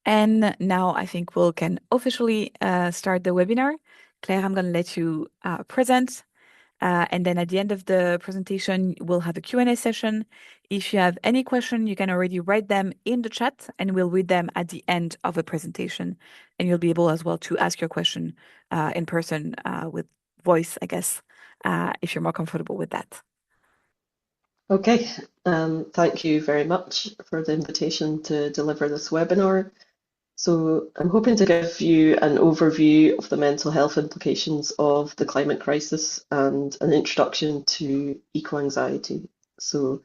And now I think we can officially start the webinar. Claire, I'm going to let you present. And then at the end of the presentation, we'll have a Q&A session. If you have any question, you can already write them in the chat and we'll read them at the end of the presentation. And you'll be able as well to ask your question in person with voice, I guess, if you're more comfortable with that. Okay, thank you very much for the invitation to deliver this webinar. So I'm hoping to give you an overview of the mental health implications of the climate crisis and an introduction to eco-anxiety. So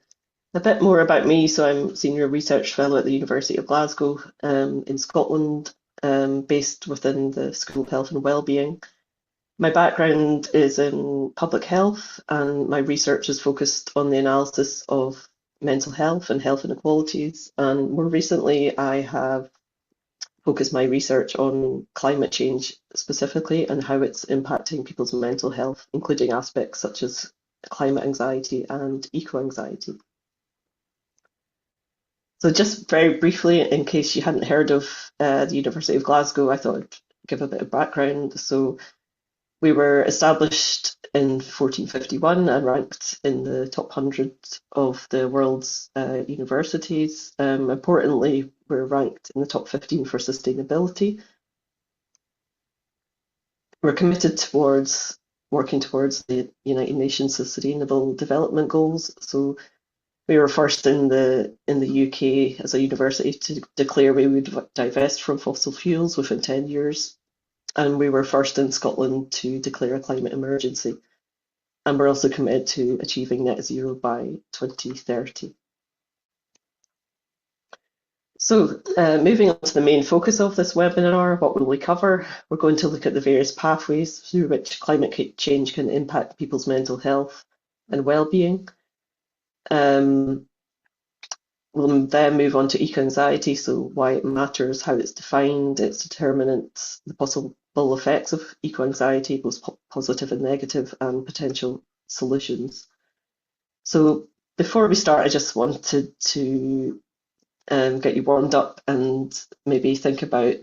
a bit more about me. So I'm a Senior Research Fellow at the University of Glasgow in Scotland, based within the School of Health and Wellbeing. My background is in public health, and my research is focused on the analysis of mental health and health inequalities. And more recently, I have focused my research on climate change specifically and how it's impacting people's mental health, including aspects such as climate anxiety and eco-anxiety. So just very briefly, in case you hadn't heard of the University of Glasgow, I thought I'd give a bit of background. So we were established in 1451 and ranked in the top 100 of the world's universities. Importantly, we're ranked in the top 15 for sustainability. We're committed towards working towards the United Nations Sustainable Development Goals. So we were first in the UK as a university to declare we would divest from fossil fuels within 10 years. And we were first in Scotland to declare a climate emergency. And we're also committed to achieving net zero by 2030. So moving on to the main focus of this webinar, what will we cover? We're going to look at the various pathways through which climate change can impact people's mental health and well-being. We'll then move on to eco-anxiety, so why it matters, how it's defined, its determinants, the possible effects of eco-anxiety, both positive and negative, and potential solutions. So before we start, I just wanted to get you warmed up and maybe think about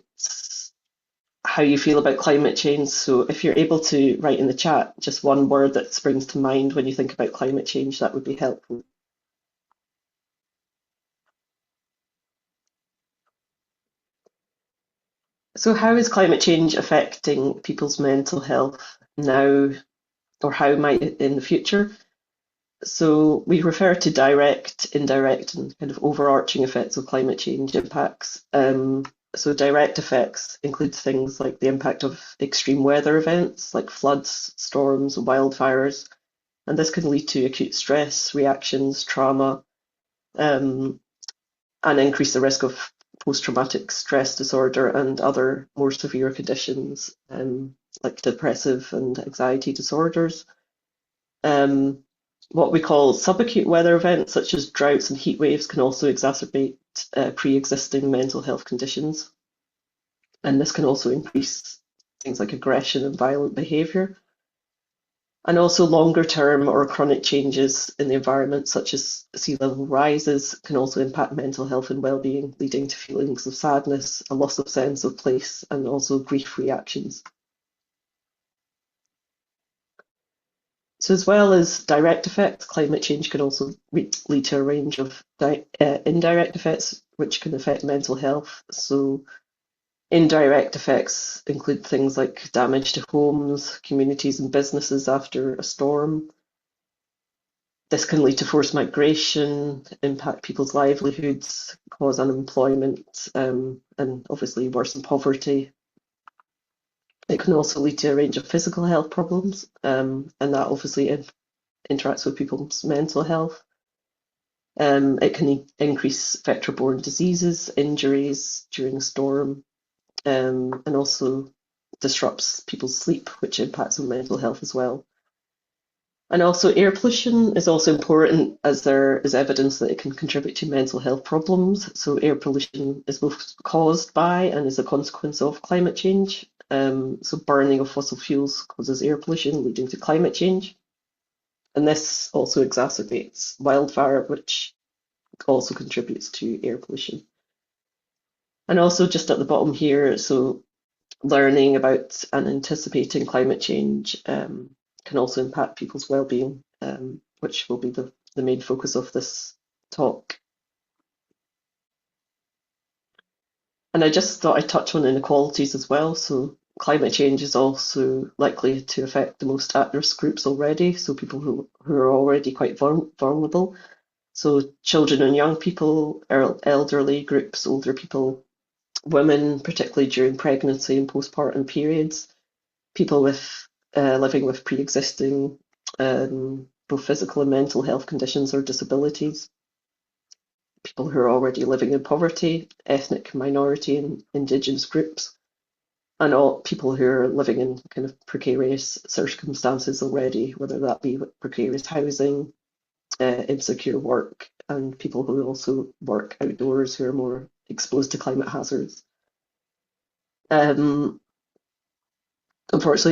how you feel about climate change. So if you're able to write in the chat just one word that springs to mind when you think about climate change, that would be helpful. So how is climate change affecting people's mental health now, or how might it in the future? So we refer to direct, indirect, and kind of overarching effects of climate change impacts. So direct effects include things like the impact of extreme weather events like floods, storms, wildfires, and this can lead to acute stress reactions, trauma, and increase the risk of post-traumatic stress disorder and other more severe conditions like depressive and anxiety disorders. What we call subacute weather events, such as droughts and heat waves, can also exacerbate pre-existing mental health conditions. And this can also increase things like aggression and violent behaviour. And also longer term or chronic changes in the environment, such as sea level rises, can also impact mental health and well-being, leading to feelings of sadness, a loss of sense of place, and also grief reactions. So as well as direct effects, climate change can also lead to a range of indirect effects, which can affect mental health. So indirect effects include things like damage to homes, communities and businesses after a storm. This can lead to forced migration, impact people's livelihoods, cause unemployment, and obviously worsen poverty. It can also lead to a range of physical health problems, and that obviously interacts with people's mental health. It can increase vector-borne diseases, injuries during a storm, and also disrupts people's sleep, which impacts on mental health as well. And also air pollution is also important, as there is evidence that it can contribute to mental health problems. So air pollution is both caused by and is a consequence of climate change. So burning of fossil fuels causes air pollution, leading to climate change. And this also exacerbates wildfire, which also contributes to air pollution. And also just at the bottom here, so learning about and anticipating climate change can also impact people's well-being, which will be the main focus of this talk. And I just thought I'd touch on inequalities as well. So climate change is also likely to affect the most at-risk groups already, so people who are already quite vulnerable. So children and young people, elderly groups, older people, women, particularly during pregnancy and postpartum periods, people with living with pre-existing both physical and mental health conditions or disabilities, people who are already living in poverty, ethnic minority and indigenous groups, and all people who are living in kind of precarious circumstances already, whether that be precarious housing, insecure work, and people who also work outdoors who are more exposed to climate hazards. Unfortunately,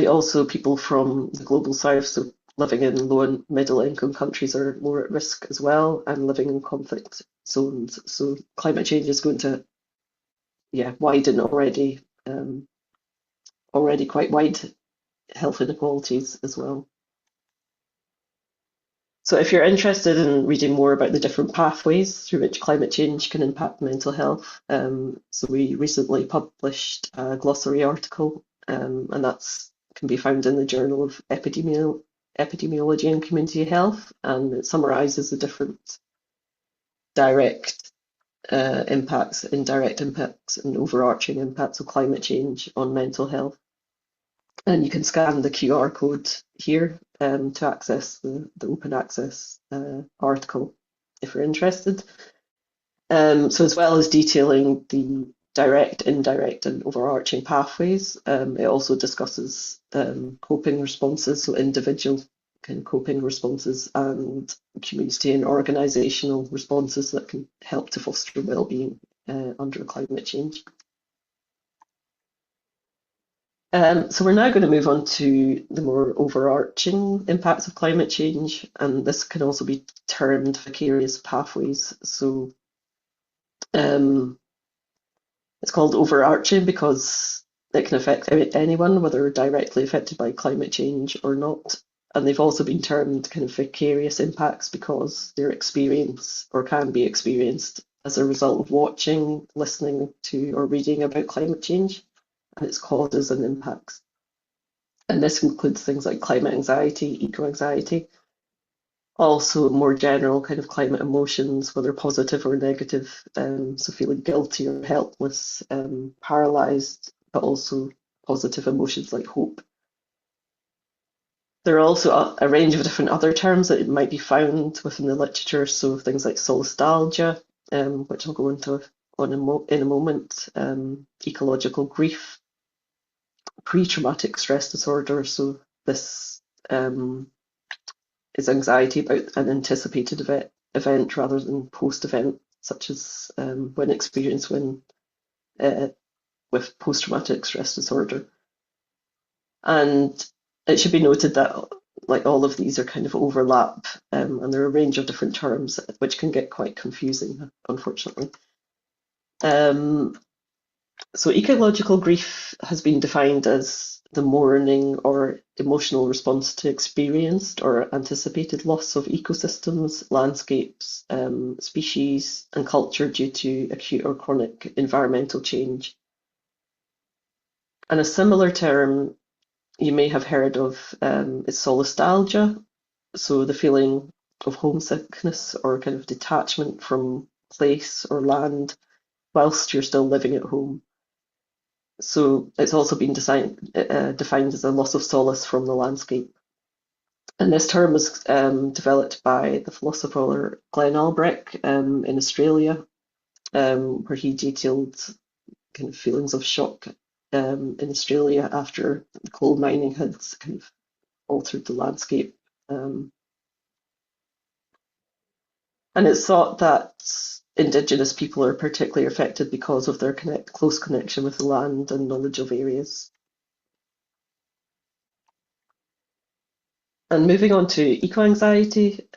also people from the global south, so living in low and middle income countries, are more at risk as well, and living in conflict zones. So climate change is going to, widen already quite wide health inequalities as well. So if you're interested in reading more about the different pathways through which climate change can impact mental health, so we recently published a glossary article, and that's can be found in the Journal of Epidemiology and Community Health, and it summarises the different direct impacts, indirect impacts, and overarching impacts of climate change on mental health. And you can scan the QR code here to access the open access article if you're interested. So as well as detailing the direct, indirect, and overarching pathways, it also discusses coping responses, so individual kind of coping responses and community and organisational responses that can help to foster well-being under climate change. So we're now going to move on to the more overarching impacts of climate change, and this can also be termed vicarious pathways. So it's called overarching because it can affect anyone, whether directly affected by climate change or not. And they've also been termed kind of vicarious impacts because they're experienced or can be experienced as a result of watching, listening to, or reading about climate change and its causes and impacts. And this includes things like climate anxiety, eco-anxiety, also more general kind of climate emotions, whether positive or negative, so feeling guilty or helpless, paralysed, but also positive emotions like hope. There are also a range of different other terms that might be found within the literature, so things like solastalgia, which I'll go into in a moment, ecological grief, pre-traumatic stress disorder, so this is anxiety about an anticipated event rather than post-event, such as when experienced with post-traumatic stress disorder. And it should be noted that like all of these are kind of overlap, and there are a range of different terms which can get quite confusing, unfortunately. So ecological grief has been defined as the mourning or emotional response to experienced or anticipated loss of ecosystems, landscapes, species, and culture due to acute or chronic environmental change. And a similar term you may have heard of is solastalgia, so the feeling of homesickness or kind of detachment from place or land whilst you're still living at home. So it's also been defined as a loss of solace from the landscape. And this term was developed by the philosopher Glenn Albrecht in Australia, where he detailed kind of feelings of shock in Australia after coal mining had kind of altered the landscape. And it's thought that Indigenous people are particularly affected because of their close connection with the land and knowledge of areas. And moving on to eco-anxiety,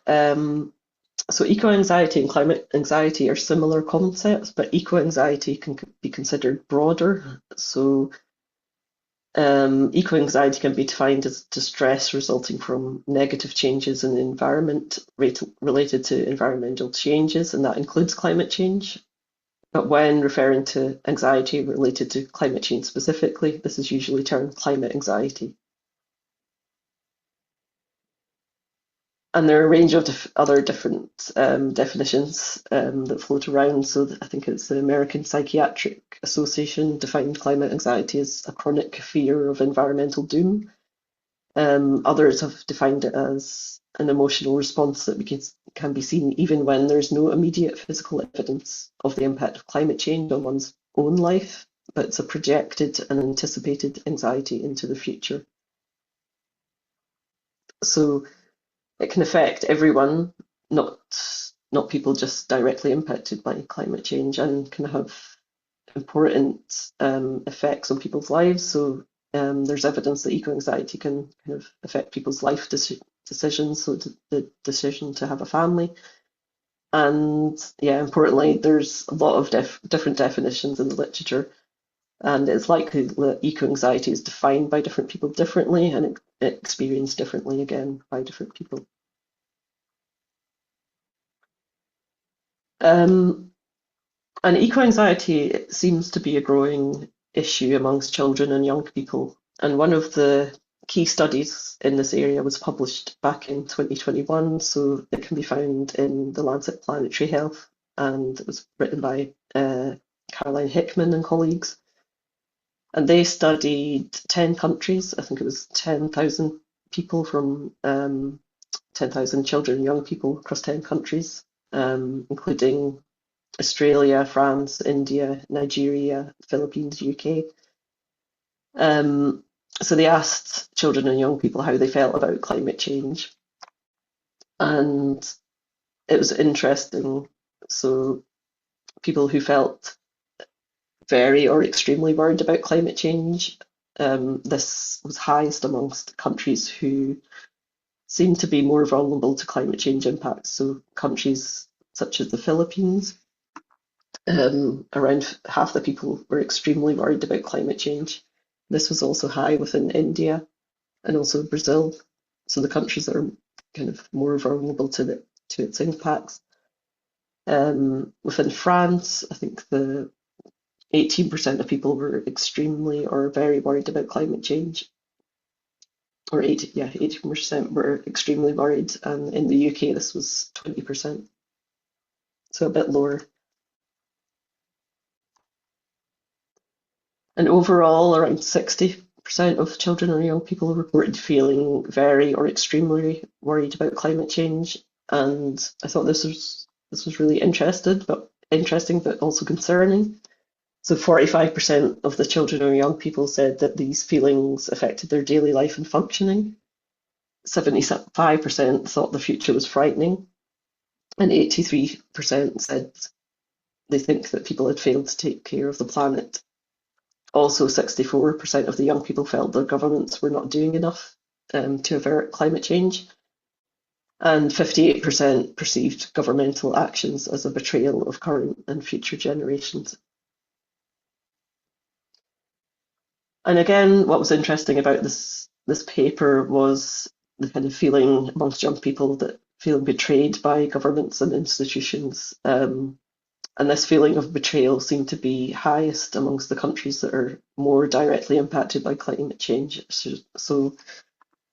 So eco-anxiety and climate anxiety are similar concepts, but eco-anxiety can be considered broader. So eco-anxiety can be defined as distress resulting from negative changes in the environment related to environmental changes, and that includes climate change. But when referring to anxiety related to climate change specifically, this is usually termed climate anxiety. And there are a range of other different definitions that float around. So I think it's the American Psychiatric Association defined climate anxiety as a chronic fear of environmental doom. Others have defined it as an emotional response that can be seen even when there's no immediate physical evidence of the impact of climate change on one's own life, but it's a projected and anticipated anxiety into the future. So it can affect everyone, not not people just directly impacted by climate change, and can have important effects on people's lives. So there's evidence that eco-anxiety can kind of affect people's life decisions, so the decision to have a family. And yeah, importantly, there's a lot of different definitions in the literature, and it's likely that eco-anxiety is defined by different people differently and experienced differently again by different people. Um, and eco-anxiety seems to be a growing issue amongst children and young people. And one of the key studies in this area was published back in 2021, so it can be found in the Lancet Planetary Health, and it was written by Caroline Hickman and colleagues. And they studied 10 countries. I think it was 10,000 people from 10,000 children and young people across 10 countries, including Australia, France, India, Nigeria, Philippines, UK. So they asked children and young people how they felt about climate change. And it was interesting. So people who felt very or extremely worried about climate change, this was highest amongst countries who seem to be more vulnerable to climate change impacts. So countries such as the Philippines, around half the people were extremely worried about climate change. This was also high within India and also Brazil. So the countries that are kind of more vulnerable to its impacts. Within France, I think the 18% of people were extremely or very worried about climate change. Or 18% were extremely worried, and in the UK this was 20%, so a bit lower. And overall, around 60% of children or young people reported feeling very or extremely worried about climate change. And I thought this was really interesting, but also concerning. So 45% of the children or young people said that these feelings affected their daily life and functioning. 75% thought the future was frightening, and 83% said they think that people had failed to take care of the planet. Also, 64% of the young people felt their governments were not doing enough to avert climate change, and 58% perceived governmental actions as a betrayal of current and future generations. And again, what was interesting about this paper was the kind of feeling amongst young people that feeling betrayed by governments and institutions. And this feeling of betrayal seemed to be highest amongst the countries that are more directly impacted by climate change. So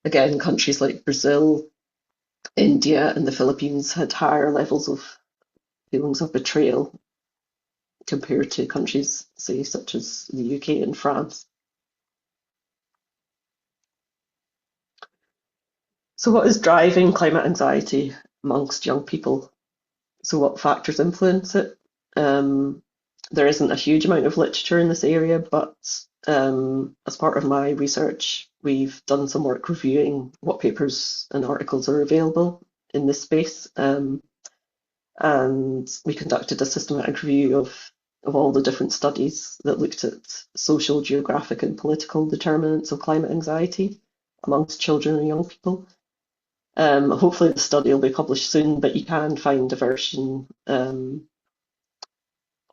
again, countries like Brazil, India, and the Philippines had higher levels of feelings of betrayal compared to countries, say, such as the UK and France. So what is driving climate anxiety amongst young people? So what factors influence it? There isn't a huge amount of literature in this area, but as part of my research, we've done some work reviewing what papers and articles are available in this space. And we conducted a systematic review of all the different studies that looked at social, geographic, and political determinants of climate anxiety amongst children and young people. Hopefully the study will be published soon, but you can find a version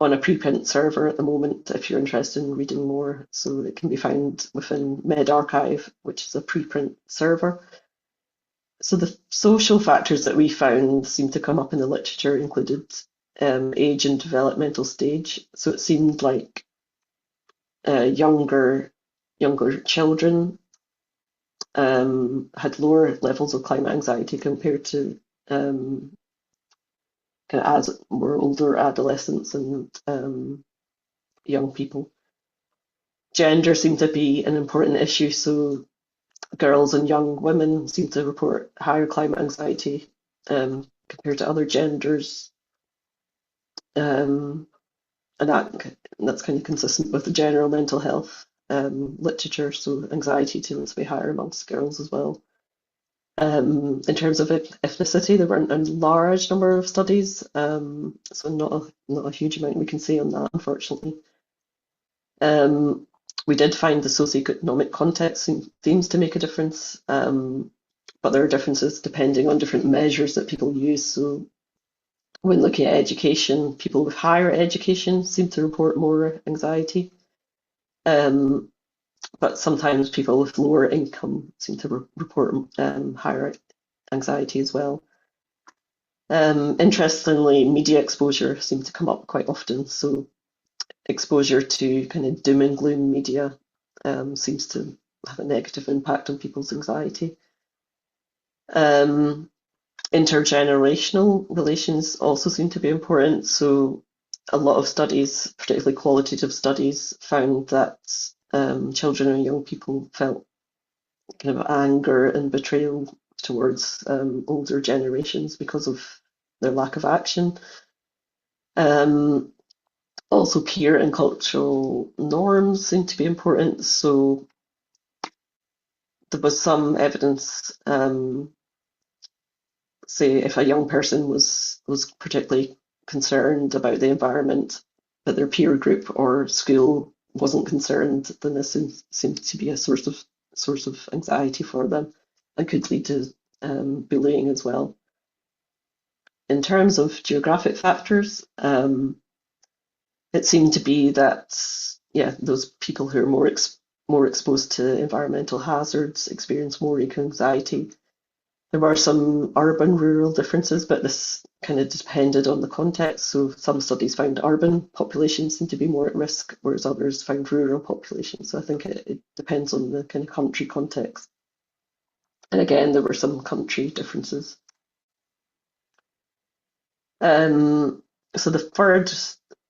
on a preprint server at the moment if you're interested in reading more. So it can be found within medRxiv, which is a preprint server. So the social factors that we found seem to come up in the literature included age and developmental stage. So it seemed like younger children had lower levels of climate anxiety compared to kind of as more older adolescents and young people. Gender seemed to be an important issue, so girls and young women seem to report higher climate anxiety compared to other genders. And that's kind of consistent with the general mental health literature, so anxiety tends to be higher amongst girls as well. In terms of ethnicity, there weren't a large number of studies, so not a huge amount we can say on that, unfortunately. We did find the socioeconomic context seems to make a difference, but there are differences depending on different measures that people use. So when looking at education, people with higher education seem to report more anxiety, but sometimes people with lower income seem to report higher anxiety as well. Interestingly, media exposure seemed to come up quite often. So exposure to kind of doom and gloom media seems to have a negative impact on people's anxiety. Intergenerational relations also seem to be important. So a lot of studies, particularly qualitative studies, found that children and young people felt kind of anger and betrayal towards older generations because of their lack of action. Also, peer and cultural norms seem to be important. So there was some evidence, say if a young person was particularly concerned about the environment, but their peer group or school wasn't concerned, then this seemed to be a source of anxiety for them and could lead to bullying as well. In terms of geographic factors, it seemed to be that those people who are more exposed to environmental hazards experience more eco-anxiety. There were some urban-rural differences, but this kind of depended on the context. So some studies found urban populations seem to be more at risk, whereas others found rural populations. So I think it depends on the kind of country context. And again, there were some country differences. So the third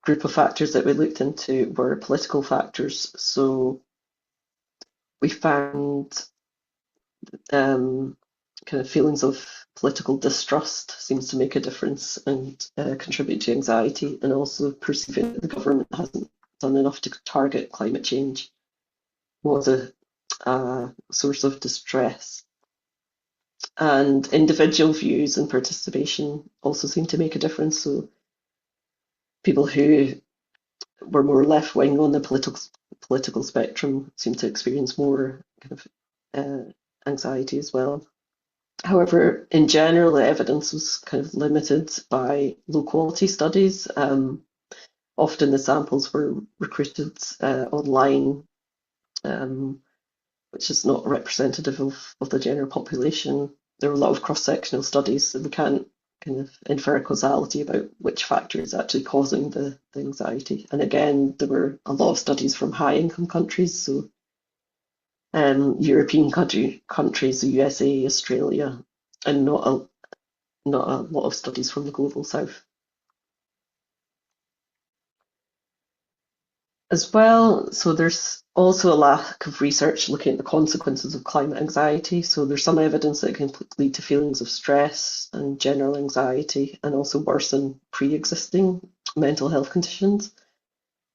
group of factors that we looked into were political factors. So we found kind of feelings of political distrust seems to make a difference and contribute to anxiety, and also perceiving that the government hasn't done enough to target climate change was a source of distress. And individual views and participation also seem to make a difference. So people who were more left wing on the political spectrum seem to experience more kind of anxiety as well. However, in general, the evidence was kind of limited by low quality studies. Often the samples were recruited online, which is not representative of the general population. There were a lot of cross-sectional studies, so we can't kind of infer causality about which factor is actually causing the anxiety. And again, there were a lot of studies from high-income countries, so European countries, the USA, Australia, and not a lot of studies from the global south. As well, so there's also a lack of research looking at the consequences of climate anxiety. So there's some evidence that it can lead to feelings of stress and general anxiety, and also worsen pre-existing mental health conditions.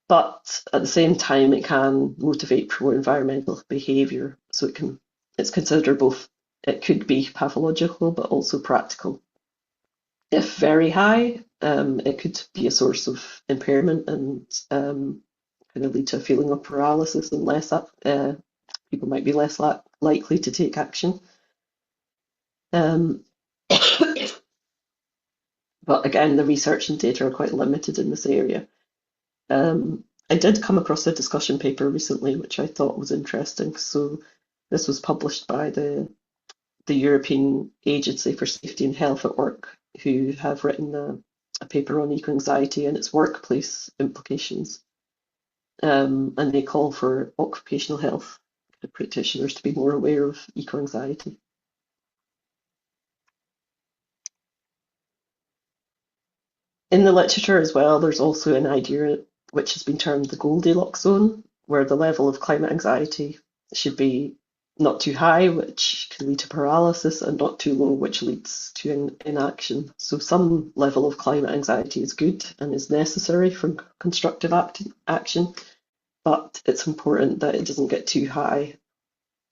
But at the same time, it can motivate pro-environmental behaviour. So it's considered both, it could be pathological, but also practical. If very high, it could be a source of impairment and kind of lead to a feeling of paralysis, and people might be less likely to take action. Um, but again, the research and data are quite limited in this area. I did come across a discussion paper recently, which I thought was interesting. So this was published by the European Agency for Safety and Health at Work, who have written a paper on eco-anxiety and its workplace implications. And they call for occupational health practitioners to be more aware of eco-anxiety. In the literature as well, there's also an idea which has been termed the Goldilocks zone, where the level of climate anxiety should be not too high, which can lead to paralysis, and not too low, which leads to inaction. So some level of climate anxiety is good and is necessary for constructive action, but it's important that it doesn't get too high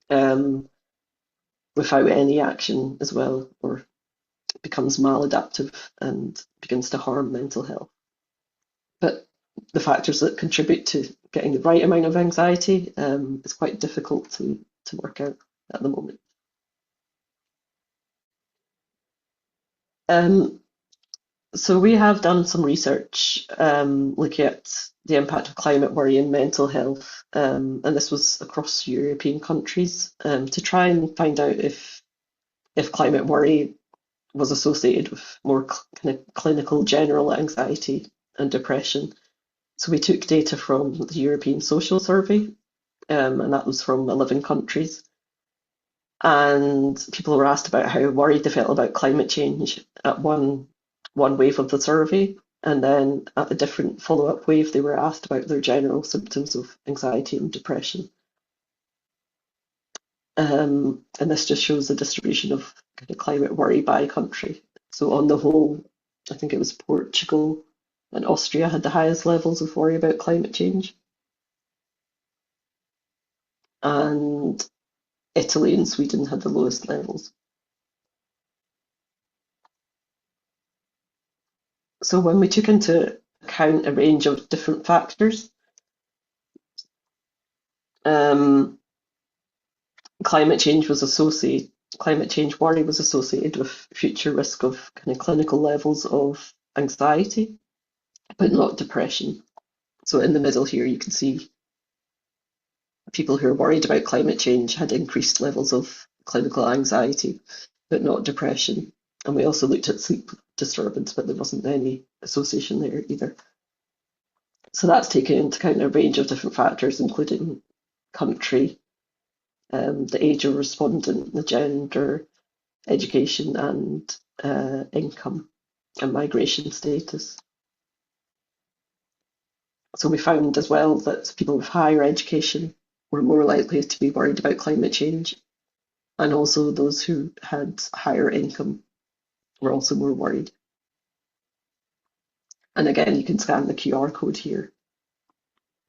without any action as well, or becomes maladaptive and begins to harm mental health. But the factors that contribute to getting the right amount of anxiety is quite difficult to work out at the moment. So we have done some research looking at the impact of climate worry and mental health, and this was across European countries to try and find out if climate worry was associated with more kind of clinical general anxiety and depression. So we took data from the European Social Survey, and that was from 11 countries. And people were asked about how worried they felt about climate change at one wave of the survey, and then at a different follow-up wave, they were asked about their general symptoms of anxiety and depression. And this just shows the distribution of kind of climate worry by country. So on the whole, I think it was Portugal and Austria had the highest levels of worry about climate change. And Italy and Sweden had the lowest levels. So when we took into account a range of different factors, climate change worry was associated with future risk of kind of clinical levels of anxiety, but not depression. So in the middle here, you can see people who are worried about climate change had increased levels of clinical anxiety, but not depression. And we also looked at sleep disturbance, but there wasn't any association there either. So that's taken into account a range of different factors, including country, the age of respondent, the gender, education, and income and migration status. So we found as well that people with higher education were more likely to be worried about climate change, and also those who had higher income were also more worried. And again, you can scan the QR code here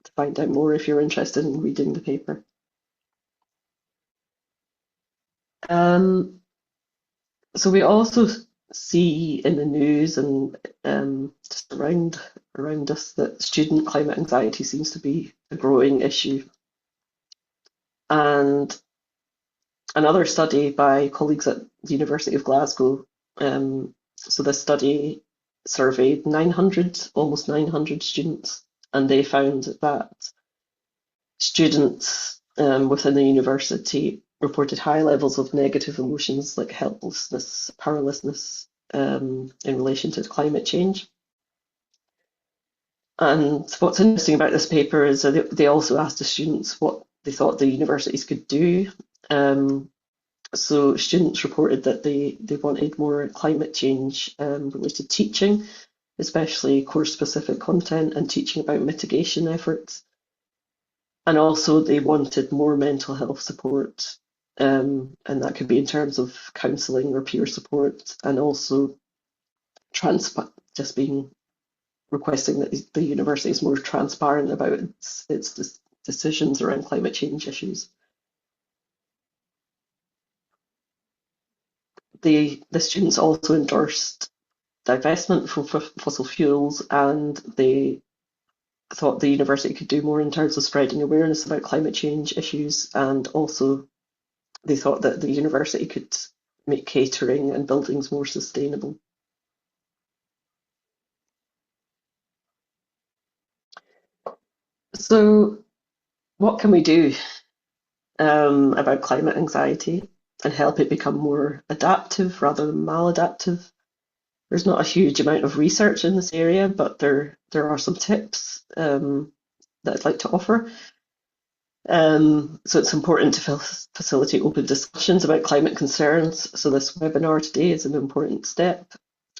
to find out more if you're interested in reading the paper. So we also see in the news and just around us that student climate anxiety seems to be a growing issue. And another study by colleagues at the University of Glasgow, so this study surveyed almost 900 students, and they found that students within the university reported high levels of negative emotions like helplessness, powerlessness in relation to climate change. And what's interesting about this paper is that they also asked the students what they thought the universities could do. So students reported that they wanted more climate change related teaching, especially course-specific content and teaching about mitigation efforts. And also they wanted more mental health support, and that could be in terms of counselling or peer support, and also just being requesting that the university is more transparent about its decisions around climate change issues. The students also endorsed divestment from fossil fuels, and they thought the university could do more in terms of spreading awareness about climate change issues, and also they thought that the university could make catering and buildings more sustainable. So, what can we do about climate anxiety and help it become more adaptive rather than maladaptive? There's not a huge amount of research in this area, but there are some tips that I'd like to offer. So it's important to facilitate open discussions about climate concerns. So this webinar today is an important step.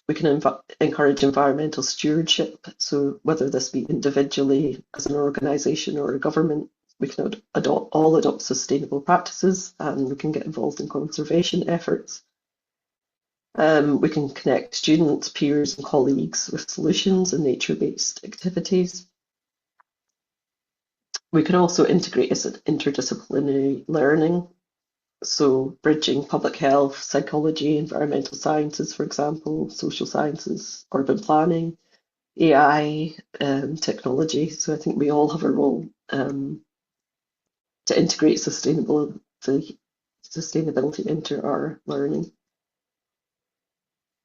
We can encourage environmental stewardship. So whether this be individually, as an organisation or a government, we can all adopt sustainable practices, and we can get involved in conservation efforts. We can connect students, peers and colleagues with solutions and nature-based activities. We can also integrate as an interdisciplinary learning, so bridging public health, psychology, environmental sciences, for example, social sciences, urban planning, AI, technology. So I think we all have a role to integrate sustainability into our learning.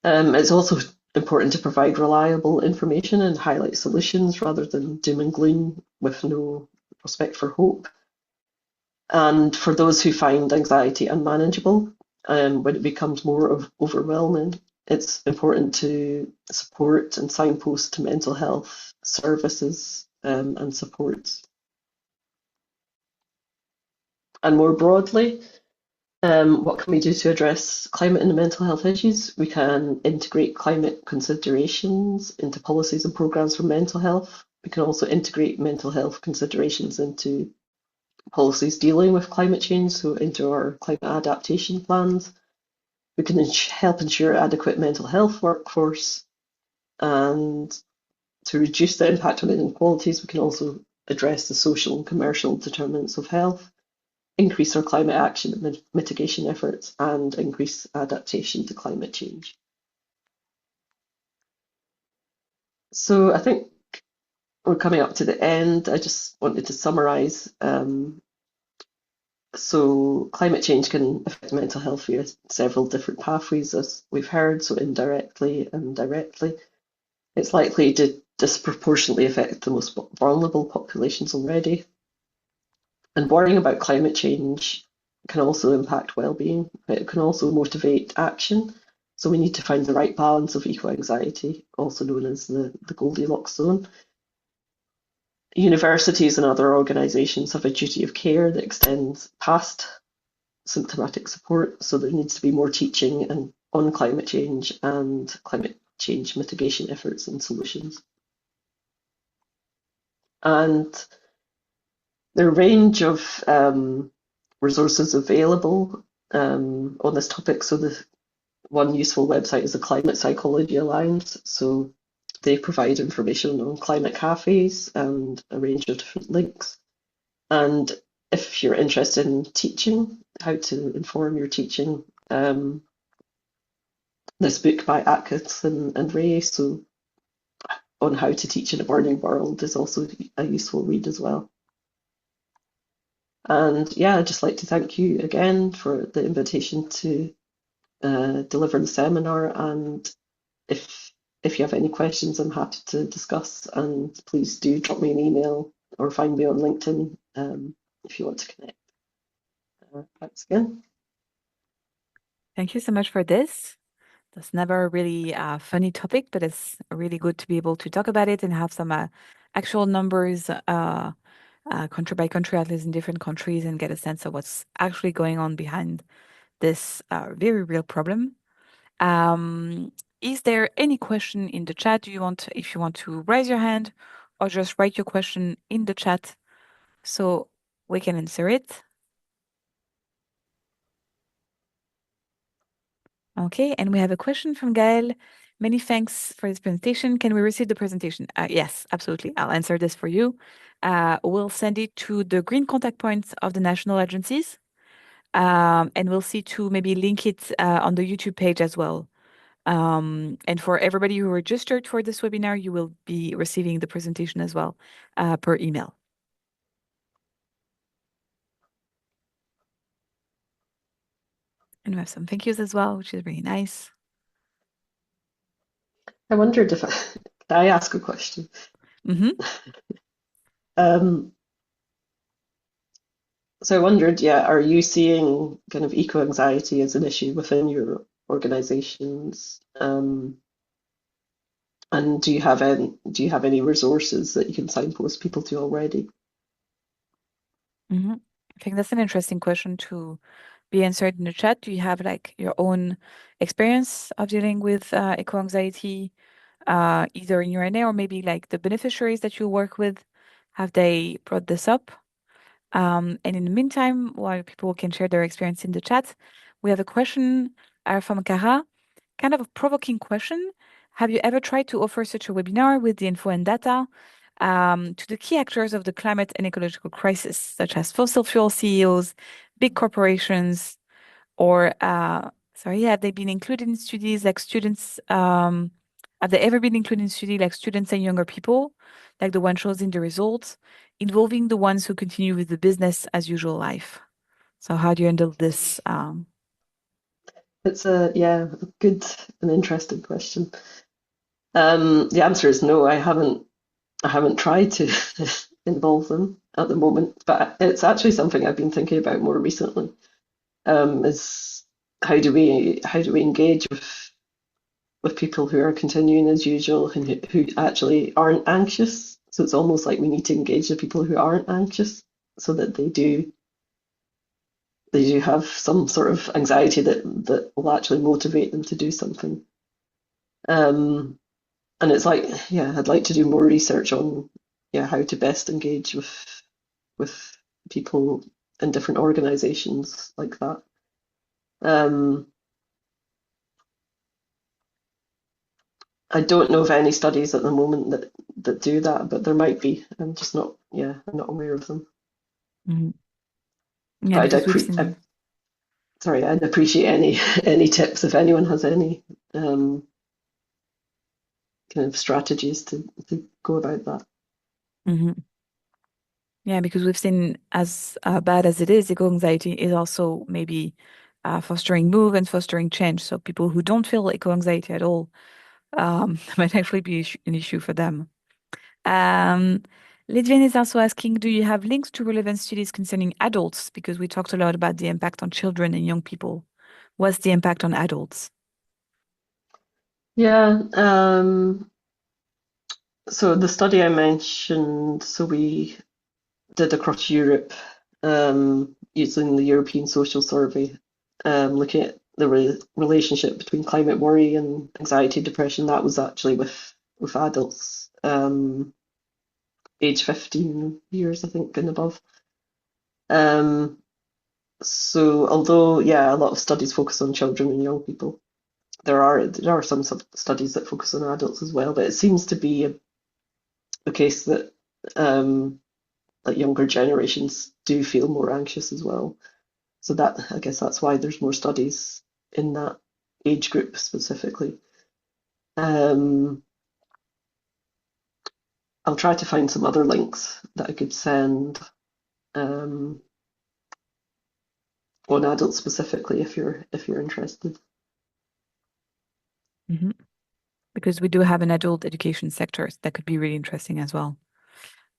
It's also important to provide reliable information and highlight solutions rather than doom and gloom with no prospect for hope. And for those who find anxiety unmanageable, when it becomes more overwhelming, it's important to support and signpost to mental health services and supports. And more broadly, what can we do to address climate and mental health issues? We can integrate climate considerations into policies and programs for mental health. We can also integrate mental health considerations into policies dealing with climate change, so into our climate adaptation plans. We can help ensure adequate mental health workforce, and to reduce the impact on inequalities, we can also address the social and commercial determinants of health, increase our climate action and mitigation efforts, and increase adaptation to climate change. So I think we're coming up to the end. I just wanted to summarise. So climate change can affect mental health via several different pathways, as we've heard, so indirectly and directly. It's likely to disproportionately affect the most vulnerable populations already. And worrying about climate change can also impact well-being. It can also motivate action. So we need to find the right balance of eco-anxiety, also known as the Goldilocks zone. Universities and other organisations have a duty of care that extends past symptomatic support, so there needs to be more teaching on climate change and climate change mitigation efforts and solutions. And there are a range of resources available on this topic. So the one useful website is the Climate Psychology Alliance. So they provide information on climate cafes and a range of different links. And if you're interested in teaching, how to inform your teaching, this book by Atkinson and Ray, so on how to teach in a burning world, is also a useful read as well. And yeah, I'd just like to thank you again for the invitation to deliver the seminar. And if you have any questions, I'm happy to discuss. And please do drop me an email or find me on LinkedIn if you want to connect. Thanks again. Thank you so much for this. That's never a really funny topic, but it's really good to be able to talk about it and have some actual numbers, country by country, at least in different countries, and get a sense of what's actually going on behind this very real problem. Is there any question in the chat? If you want to raise your hand or just write your question in the chat so we can answer it? Okay, and we have a question from Gael. Many thanks for this presentation. Can we receive the presentation? Yes, absolutely. I'll answer this for you. We'll send it to the green contact points of the national agencies. And we'll see to maybe link it on the YouTube page as well. And for everybody who registered for this webinar, you will be receiving the presentation as well per email. And we have some thank yous as well, which is really nice. I wondered if can I ask a question? Hmm. Um, so I wondered, yeah, are you seeing kind of eco-anxiety as an issue within your organizations? And do you have any resources that you can signpost people to already? Hmm. I think that's an interesting question to be answered in the chat. Do you have like your own experience of dealing with eco-anxiety, either in your NA or maybe like the beneficiaries that you work with? Have they brought this up? And in the meantime, while people can share their experience in the chat, we have a question from Kara, kind of a provoking question. Have you ever tried to offer such a webinar with the info and data to the key actors of the climate and ecological crisis, such as fossil fuel CEOs, big corporations, or sorry, have they been included in studies like students? Have they ever been included in studies like students and younger people, like the one shows in the results, involving the ones who continue with the business as usual life? So how do you handle this? It's a yeah, a good and interesting question. The answer is no. I haven't tried to involve them at the moment, but it's actually something I've been thinking about more recently. Is how do we engage with people who are continuing as usual and who actually aren't anxious? So it's almost like we need to engage the people who aren't anxious so that they do have some sort of anxiety that will actually motivate them to do something. Um, and it's like, yeah, I'd like to do more research on, yeah, how to best engage with people in different organizations like that. Um, I don't know of any studies at the moment that do that, but there might be. I'm not aware of them. Mhm. Yeah, But because we've I seen. sorry, I'd appreciate any any tips if anyone has any um, kind of strategies to go about that. Mhm. Yeah, because we've seen as bad as it is, eco-anxiety is also maybe fostering move and fostering change. So people who don't feel eco-anxiety at all might actually be an issue for them. Um, Lidvian is also asking, do you have links to relevant studies concerning adults? Because we talked a lot about the impact on children and young people. What's the impact on adults? Yeah. So the study I mentioned, so we did across Europe using the European Social Survey, looking at the relationship between climate worry and anxiety, depression. That was actually with adults, age 15 years, I think, and above. Um, so although, yeah, a lot of studies focus on children and young people, there are some studies that focus on adults as well, but it seems to be a case that um, like younger generations do feel more anxious as well. So that I guess that's why there's more studies in that age group specifically. Um, I'll try to find some other links that I could send um, on adults specifically if you're interested. Hmm. Because we do have an adult education sector that could be really interesting as well.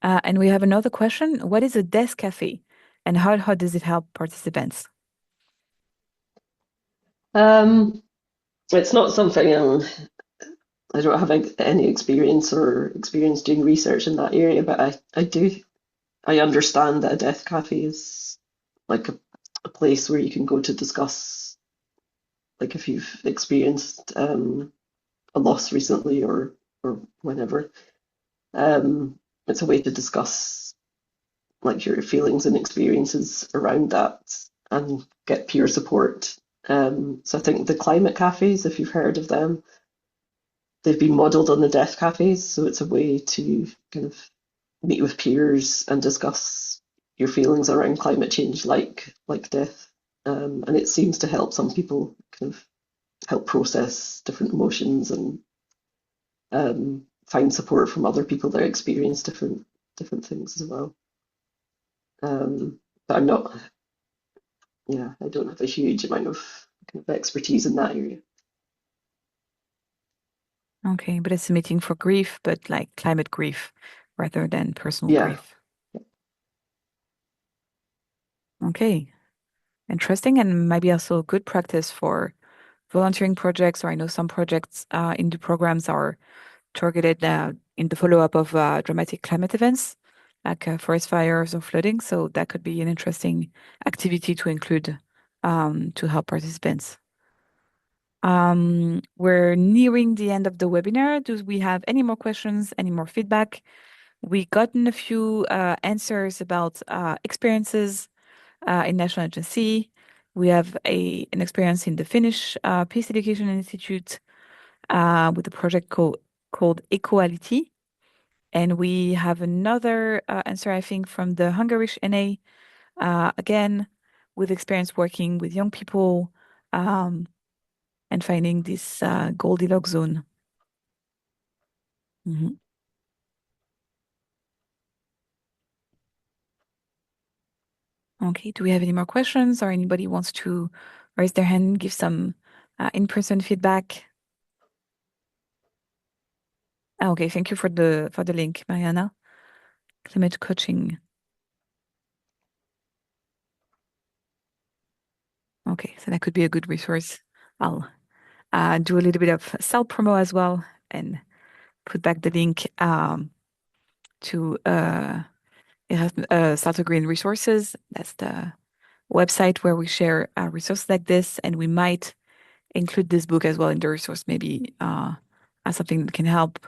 And we have another question. What is a desk cafe and how does it help participants? Um, it's not something I don't have any experience doing research in that area, but I understand that a death cafe is like a place where you can go to discuss, like if you've experienced a loss recently or whenever. It's a way to discuss like your feelings and experiences around that and get peer support. So I think the climate cafes, if you've heard of them, they've been modelled on the death cafes, so it's a way to kind of meet with peers and discuss your feelings around climate change, like death. And it seems to help some people kind of help process different emotions and find support from other people that experience different things as well. But I'm not, yeah, I don't have a huge amount of kind of expertise in that area. Okay, but it's a meeting for grief, but like climate grief rather than personal Yeah. grief. Okay, interesting, and maybe also good practice for volunteering projects, or I know some projects in the programs are targeted in the follow-up of dramatic climate events like forest fires or flooding. So that could be an interesting activity to include to help participants. We're nearing the end of the webinar. Do we have any more questions, any more feedback? We gotten a few answers about experiences in National Agency. We have an experience in the Finnish Peace Education Institute with a project called Equality. And we have another answer, I think, from the Hungarish NA, again, with experience working with young people um, and finding this Goldilocks zone. Mhm. Okay, do we have any more questions or anybody wants to raise their hand, give some in-person feedback? Okay, thank you for the link, Mariana. Climate coaching. Okay, so that could be a good resource. I'll do a little bit of self promo as well and put back the link to it has Salto Green Resources. That's the website where we share resources like this, and we might include this book as well in the resource, maybe as something that can help.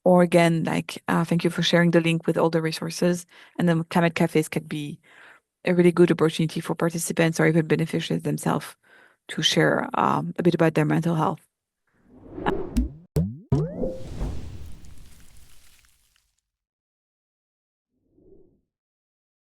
Or again, like thank you for sharing the link with all the resources, and then climate cafes can be a really good opportunity for participants or even beneficiaries themselves to share a bit about their mental health.